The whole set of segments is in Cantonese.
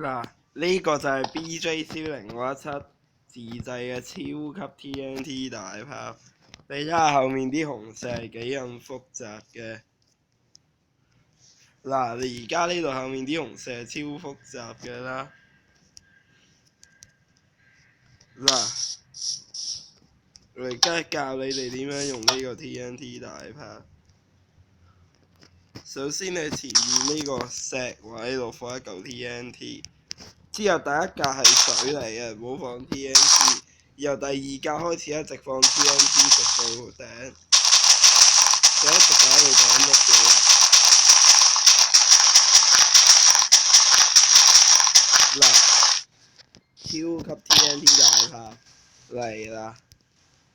嗱，呢個就係 BJ-1017自製嘅超級 TNT 大炮，你睇下後面啲紅石係幾咁複雜嘅。嗱，你而家呢度後面啲紅石係超複雜嘅啦。嗱，我而家教你哋點樣用呢個 TNT 大炮。首先你前面呢個石位度放一嚿 TNT， 之後第一格係水嚟嘅，唔好放 TNT。然後第二格開始一直放 TNT 直到頂，就一直打到頂得嘅啦。嗱，超級 TNT 大炮嚟啦！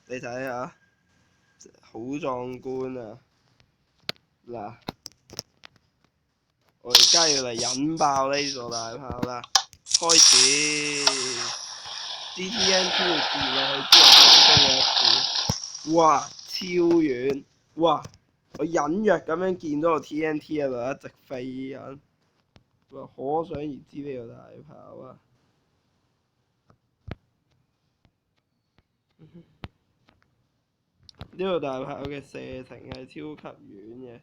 你睇下，好壯觀啊！嗱，我而家要嚟引爆呢座大炮啦！開始，啲 TNT 會跌落去之後升咗一股，哇！超遠，哇！我隱約咁樣見到個 TNT 喺度一直飛緊，哇！可想而知呢個大炮啊！呢個大炮嘅射程係超級遠嘅。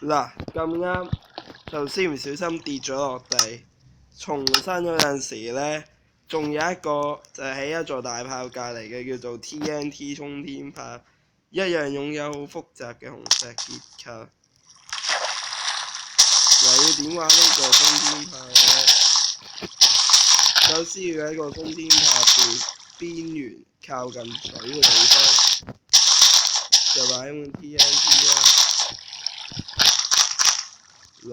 嗱咁啱，頭先唔小心跌咗落地，重新嗰陣時呢，仲有一個就係喺一座大炮隔離嘅，叫做 TNT 衝天炮，一樣擁有好複雜嘅紅石結構。嗱，要點玩呢個衝天炮呢？首先要喺個衝天炮邊緣靠近水嘅地方，就擺滿 TNT 啦。嗱，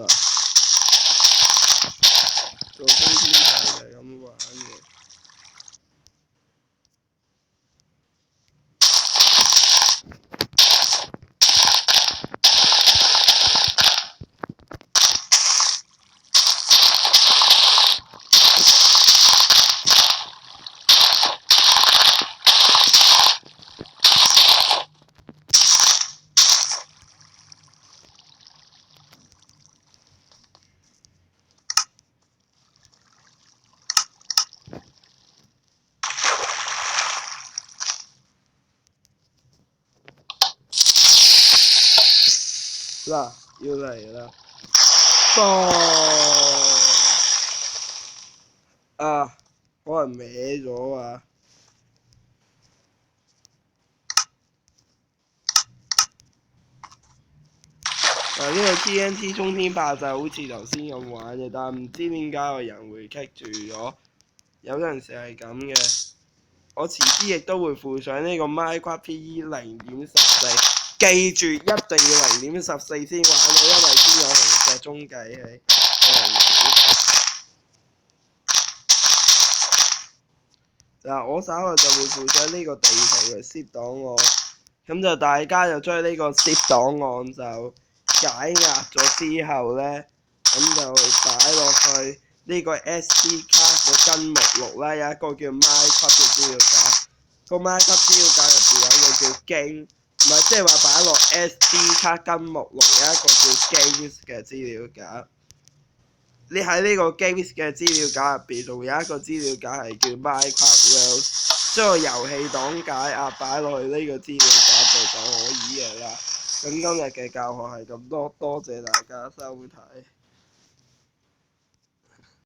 個衝天炮就係咁玩嘅。嗱，要嚟啦！嘣！啊，可能歪咗啊！嗱，呢個 TNT 衝天炮就好似頭先咁玩嘅，但係唔知點解個人會棘住咗，有陣時係咁嘅。我遲啲亦都會附上呢個 Minecraft PE 0.14。記住一定要0.14先玩到，因為先有紅石鐘計器。嗱，我稍後就會附上呢個地圖嘅 zip 檔案，咁就大家就將呢個 zip 檔案就解壓咗之後呢，咁就擺落去呢個 SD 卡嘅根目錄啦，有一個叫 Minecraft 嘅資料夾，個 Minecraft 資料夾入邊有一個叫 Game。唔係，即係話擺落 SD 卡根目錄有一個叫 Games 嘅資料夾。你喺呢個 Games 嘅資料夾入邊，仲有一個資料夾係叫 Minecraft World， 將個遊戲檔解壓擺落去呢個資料夾度就可以嘅啦。咁今日嘅教學係咁多，多謝大家收睇。